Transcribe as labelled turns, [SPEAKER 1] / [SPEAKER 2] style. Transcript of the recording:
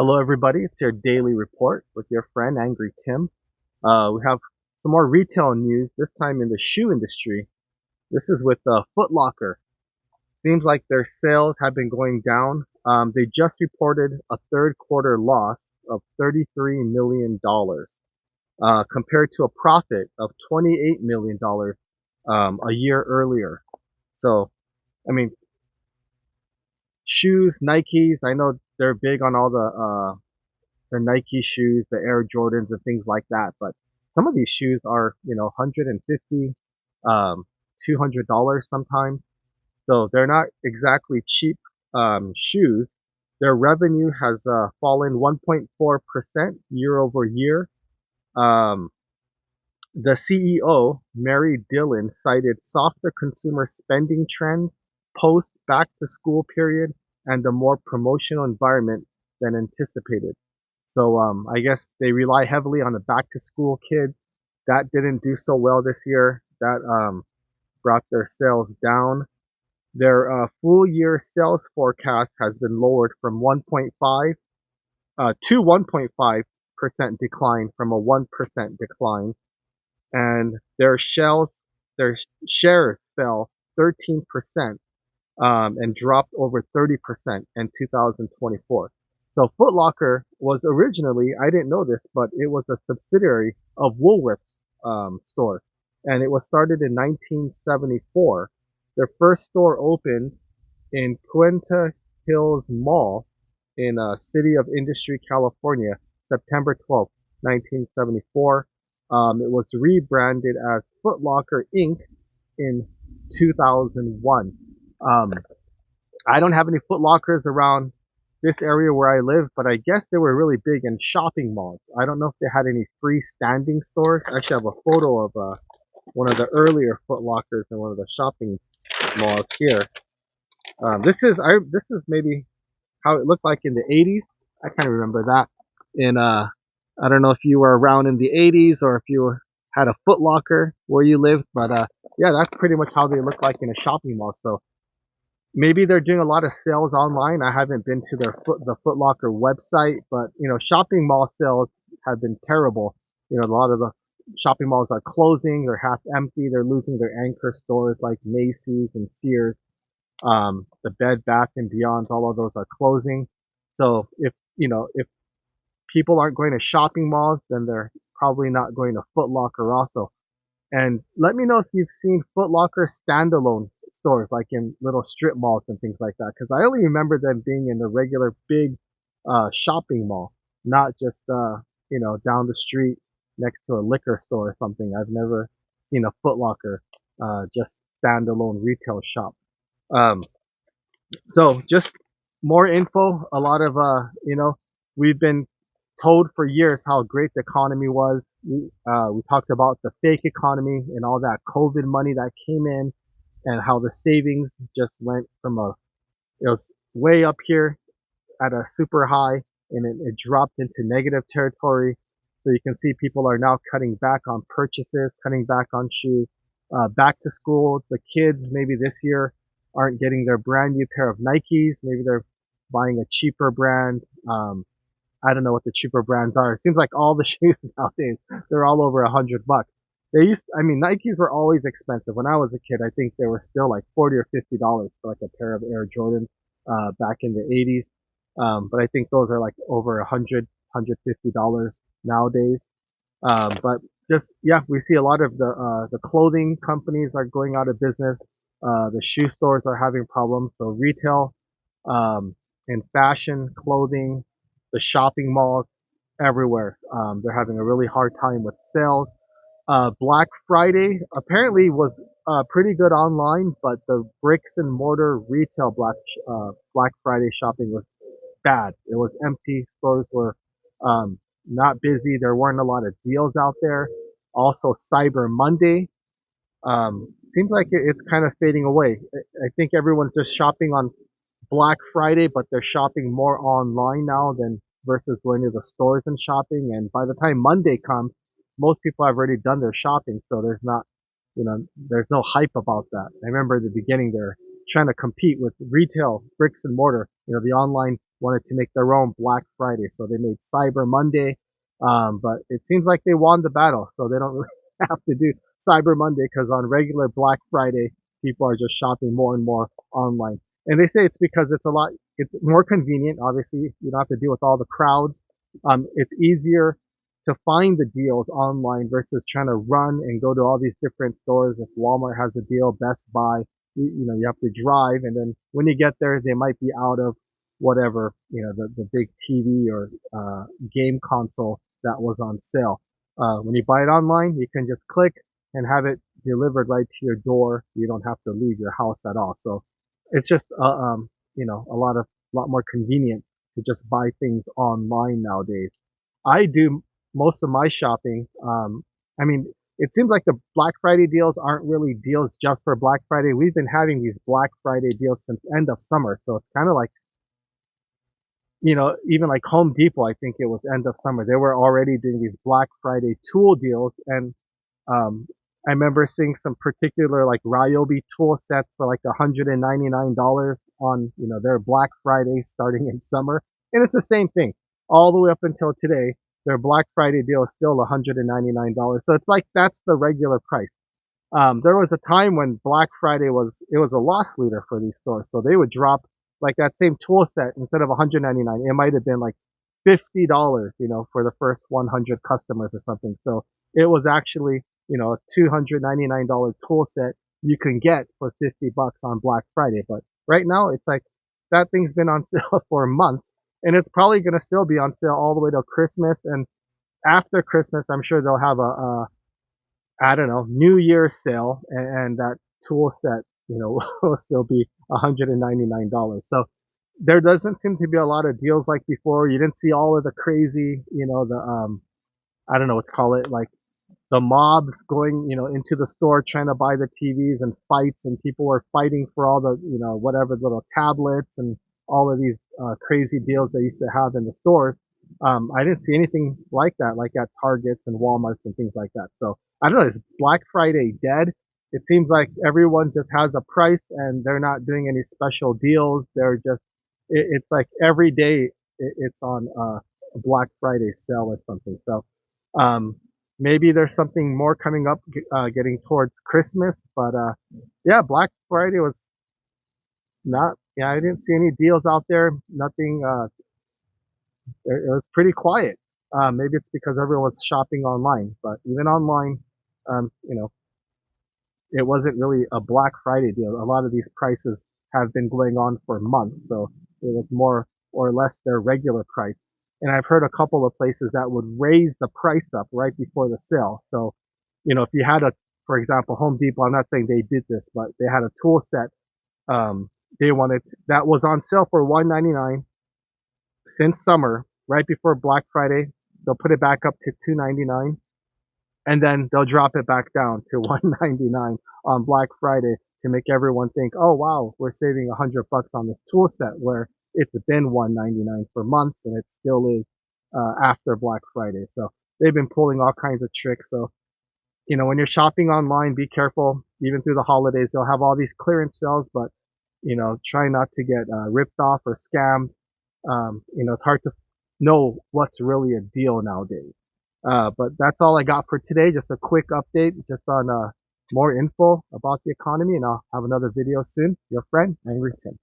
[SPEAKER 1] Hello, everybody. It's your daily report with your friend Angry Tim. We have some more retail news, this time in the shoe industry. This is with Foot Locker. Seems like their sales have been going down. They just reported a third quarter loss of $33 million, compared to a profit of $28 million a year earlier. So, I mean, shoes, Nikes, I know they're big on all the Nike shoes, the Air Jordans and things like that. But some of these shoes are, 150, um, $200 sometimes. So they're not exactly cheap, shoes. Their revenue has, fallen 1.4% year over year. Um, the CEO, Mary Dillon, cited softer consumer spending trends post back to school period and a more promotional environment than anticipated. So I guess they rely heavily on the back to school kids. That didn't do so well this year. That brought their sales down. Their full year sales forecast has been lowered from 1.5 to 1.5% decline from a 1% decline, and their shares fell 13%, and dropped over 30% in 2024. So Foot Locker was originally, I didn't know this, but it was a subsidiary of Woolworths store, and it was started in 1974. Their first store opened in Puente Hills Mall in City of Industry, California, September 12th, 1974. It was rebranded as Foot Locker Inc. in 2001. Um, I don't have any Foot Lockers around this area where I live, but I guess they were really big in shopping malls. I don't know if they had any freestanding stores. I actually have a photo of one of the earlier Foot Lockers in one of the shopping malls here. This is maybe how it looked like in the 80s. I kind of remember that. In I don't know if you were around in the 80s or if you had a Foot Locker where you lived, but yeah, that's pretty much how they look like in a shopping mall. So maybe they're doing a lot of sales online. I haven't been to the Foot Locker website, but shopping mall sales have been terrible. A lot of the shopping malls are closing, they're half empty, they're losing their anchor stores like Macy's and Sears. The Bed Bath and Beyond, all of those are closing. So if people aren't going to shopping malls, then they're probably not going to Foot Locker also. And let me know if you've seen Foot Locker standalone stores, like in little strip malls and things like that. Because I only remember them being in the regular big shopping mall, not just down the street next to a liquor store or something. I've never seen a Foot Locker just standalone retail shop. Um, so just more info. A lot of we've been told for years how great the economy was. We talked about the fake economy and all that COVID money that came in, and how the savings just went from it was way up here at a super high, and it dropped into negative territory. So you can see people are now cutting back on purchases, cutting back on shoes. Back to school, the kids maybe this year aren't getting their brand new pair of Nikes. Maybe they're buying a cheaper brand. I don't know what the cheaper brands are. It seems like all the shoes nowadays, they're all over $100. I mean, Nikes were always expensive. When I was a kid, I think they were still like $40 or $50 for like a pair of Air Jordans, back in the 80s. But I think those are like over $150 nowadays. But just, yeah, we see a lot of the clothing companies are going out of business. The shoe stores are having problems. So retail, and fashion, clothing, the shopping malls, everywhere. They're having a really hard time with sales. Black Friday apparently was pretty good online, but the bricks and mortar retail Black Friday shopping was bad. It was empty. Stores were not busy. There weren't a lot of deals out there. Also, Cyber Monday seems like it's kind of fading away. I think everyone's just shopping on Black Friday, but they're shopping more online now than versus going to the stores and shopping. And by the time Monday comes, most people have already done their shopping, so there's no hype about that. I remember at the beginning they're trying to compete with retail bricks and mortar, the online wanted to make their own Black Friday, so they made Cyber Monday. But it seems like they won the battle, so they don't really have to do Cyber Monday because on regular Black Friday, people are just shopping more and more online. And they say it's because it's more convenient. Obviously, you don't have to deal with all the crowds. It's easier to find the deals online versus trying to run and go to all these different stores. If Walmart has a deal, Best Buy, you have to drive, and then when you get there, they might be out of whatever, the big TV or game console that was on sale. When you buy it online, you can just click and have it delivered right to your door. You don't have to leave your house at all. So it's just, a lot more convenient to just buy things online nowadays. I do most of my shopping. I mean, it seems like the Black Friday deals aren't really deals just for Black Friday. We've been having these Black Friday deals since end of summer. So it's kind of like, even like Home Depot, I think it was end of summer. They were already doing these Black Friday tool deals. And um, I remember seeing some particular like Ryobi tool sets for like $199 on, their Black Friday starting in summer. And it's the same thing all the way up until today. Their Black Friday deal is still $199. So it's like that's the regular price. There was a time when Black Friday was a loss leader for these stores. So they would drop like that same tool set instead of 199, it might have been like $50, for the first 100 customers or something. So it was actually, a $299 tool set you can get for 50 bucks on Black Friday. But right now it's like that thing's been on sale for months and it's probably going to still be on sale all the way till Christmas. And after Christmas, I'm sure they'll have I don't know, New Year's sale, and that tool set, will still be $199. So there doesn't seem to be a lot of deals like before. You didn't see all of the crazy, I don't know what to call it, like the mobs going, into the store trying to buy the TVs and fights, and people were fighting for all the, whatever little tablets and all of these crazy deals they used to have in the stores. I didn't see anything like that, like at Targets and Walmarts and things like that. So I don't know, is Black Friday dead? It seems like everyone just has a price and they're not doing any special deals. It's like every day it's on a Black Friday sale or something. So um, maybe there's something more coming up, getting towards Christmas. But yeah, Black Friday was not. Yeah, I didn't see any deals out there. Nothing. It was pretty quiet. Maybe it's because everyone's shopping online. But even online, um, you know, it wasn't really a Black Friday deal. A lot of these prices have been going on for months, so it was more or less their regular price. And I've heard a couple of places that would raise the price up right before the sale. So, if you had for example, Home Depot, I'm not saying they did this, but they had a tool set, that was on sale for $199 since summer, right before Black Friday. They'll put it back up to $299 and then they'll drop it back down to 199 on Black Friday to make everyone think, oh wow, we're saving 100 bucks on this tool set where it's been 199 for months and it still is after Black Friday. So they've been pulling all kinds of tricks. So when you're shopping online, be careful. Even through the holidays, they'll have all these clearance sales, but try not to get ripped off or scammed. It's hard to know what's really a deal nowadays. But that's all I got for today. Just a quick update, just on more info about the economy, and I'll have another video soon. Your friend, Angry Tim.